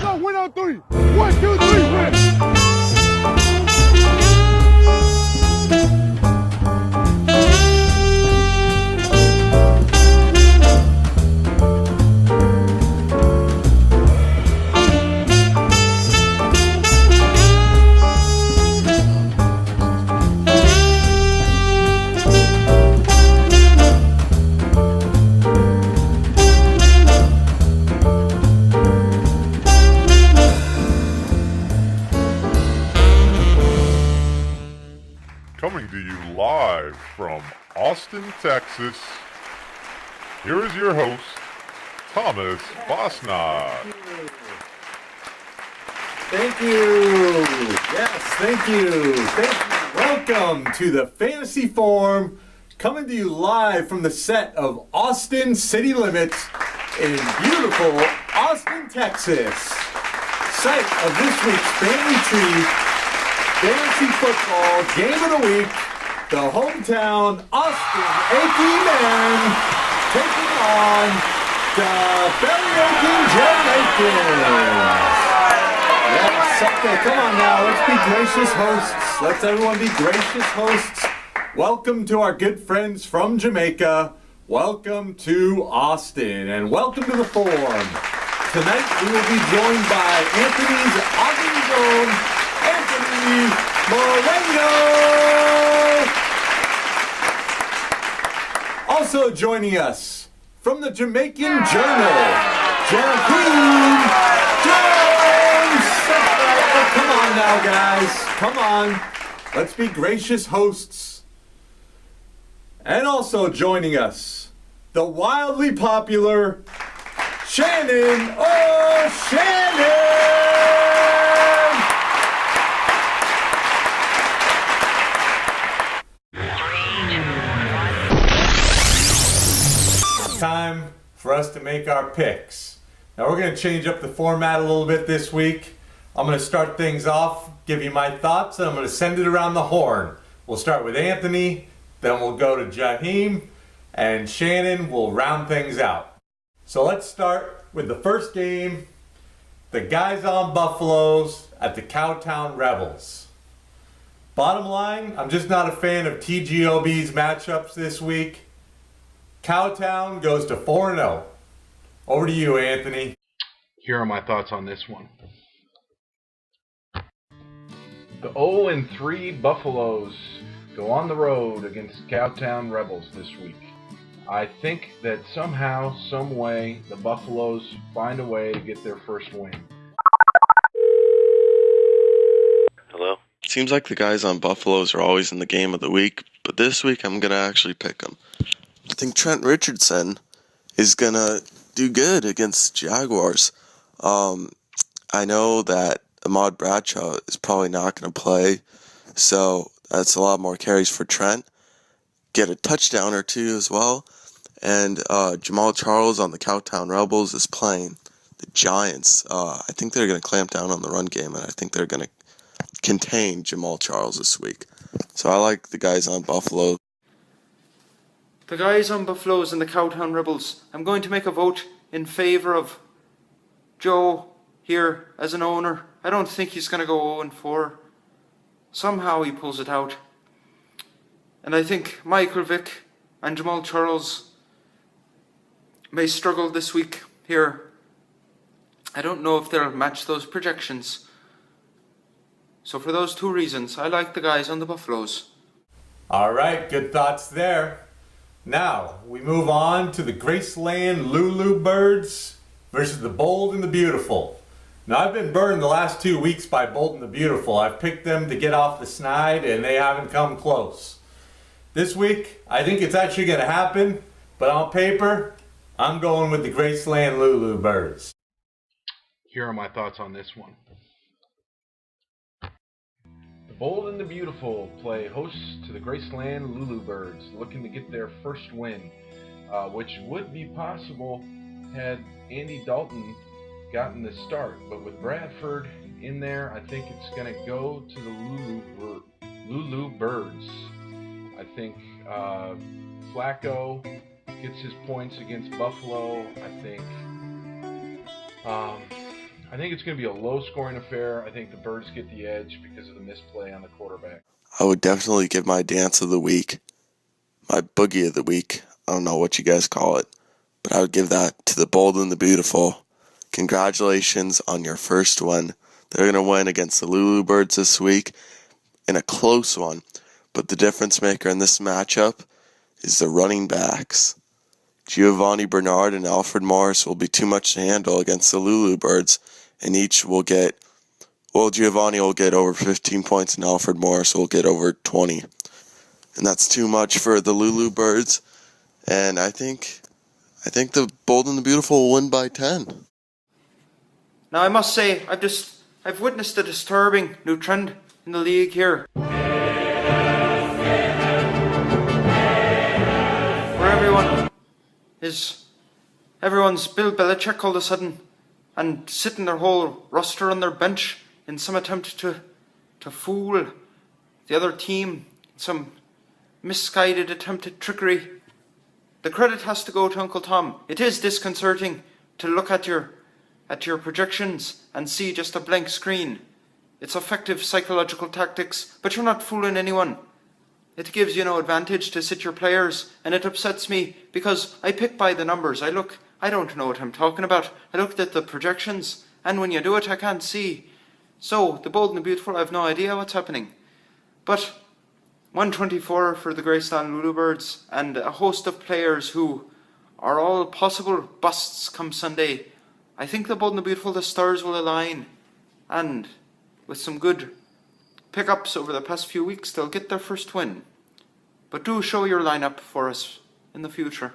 Go, win on three. 1, 2, 3, win. Coming to you live from Austin, Texas, here is your host, Thomas Bosnod. Thank you. Yes, thank you. Welcome to the Fantasy Forum, coming to you live from the set of Austin City Limits in beautiful Austin, Texas, site of this week's Family Tree Fantasy Football Game of the Week. The hometown Austin Aching Men taking on the belly aching Jamaicans. Yes, okay, come on now, let's be gracious hosts. Let's everyone be gracious hosts. Welcome to our good friends from Jamaica. Welcome to Austin, and welcome to the Forum. Tonight we will be joined by Anthony's Austin Zone, Anthony Moreno. Also joining us from the Jamaican Journal, Joaquin Jones. Come on now, guys. Come on. Let's be gracious hosts. And also joining us, the wildly popular Shannon O'Shannon. Time for us to make our picks. Now we're going to change up the format a little bit this week. I'm going to start things off, give you my thoughts, and I'm going to send it around the horn. We'll start with Anthony, then we'll go to Jaheim, and Shannon will round things out. So let's start with the first game, the Guys on Buffaloes at the Cowtown Rebels. Bottom line, I'm just not a fan of TGOB's matchups this week. Cowtown goes to 4-0. Over to you, Anthony. Here are my thoughts on this one. The 0-3 Buffaloes go on the road against Cowtown Rebels this week. I think that somehow, some way, the Buffaloes find a way to get their first win. Hello? Seems like the Guys on Buffaloes are always in the game of the week, but this week I'm going to actually pick them. I think Trent Richardson is going to do good against Jaguars. I know that Ahmad Bradshaw is probably not going to play, so that's a lot more carries for Trent. Get a touchdown or two as well. And Jamal Charles on the Cowtown Rebels is playing the Giants. I think they're going to clamp down on the run game, and I think they're going to contain Jamal Charles this week. So I like the Guys on Buffalo. The Guys on Buffaloes and the Cowtown Rebels. I'm going to make a vote in favour of Joe here as an owner. I don't think he's going to go 0-4. Somehow he pulls it out. And I think Michael Vick and Jamal Charles may struggle this week here. I don't know if they'll match those projections. So for those two reasons, I like the Guys on the Buffaloes. All right, good thoughts there. Now, we move on to the Graceland Lulu Birds versus the Bold and the Beautiful. Now, I've been burned the last 2 weeks by Bold and the Beautiful. I've picked them to get off the snide, and they haven't come close. This week, I think it's actually going to happen, but on paper, I'm going with the Graceland Lulu Birds. Here are my thoughts on this one. The Bold and the Beautiful play hosts to the Graceland Lulu Birds, looking to get their first win, which would be possible had Andy Dalton gotten the start. But with Bradford in there, I think it's going to go to the Lulu Birds. I think Flacco gets his points against Buffalo. I think it's going to be a low-scoring affair. I think the Birds get the edge because of the misplay on the quarterback. I would definitely give my dance of the week, my boogie of the week, I don't know what you guys call it, but I would give that to the Bold and the Beautiful. Congratulations on your first win. They're going to win against the Lulu Birds this week in a close one, but the difference maker in this matchup is the running backs. Giovanni Bernard and Alfred Morris will be too much to handle against the Lulu Birds, and each will get, Giovanni will get over 15 points and Alfred Morris will get over 20. And that's too much for the Lulu Birds, and I think the Bold and the Beautiful will win by 10. Now I must say, I've witnessed a disturbing new trend in the league here. Where everyone's Bill Belichick all of a sudden, and sitting their whole roster on their bench in some attempt to fool the other team, some misguided attempt at trickery. The credit has to go to Uncle Tom. It is disconcerting to look at your projections and see just a blank screen. It's effective psychological tactics, but you're not fooling anyone. It gives you no advantage to sit your players, and it upsets me because I pick by the numbers. I don't know what I'm talking about. I looked at the projections, and when you do it, I can't see. So, the Bold and the Beautiful, I have no idea what's happening. But 124 for the Greyston Lulu Birds, and a host of players who are all possible busts come Sunday. I think the Bold and the Beautiful, the stars will align, and with some good pickups over the past few weeks, they'll get their first win. But do show your lineup for us in the future.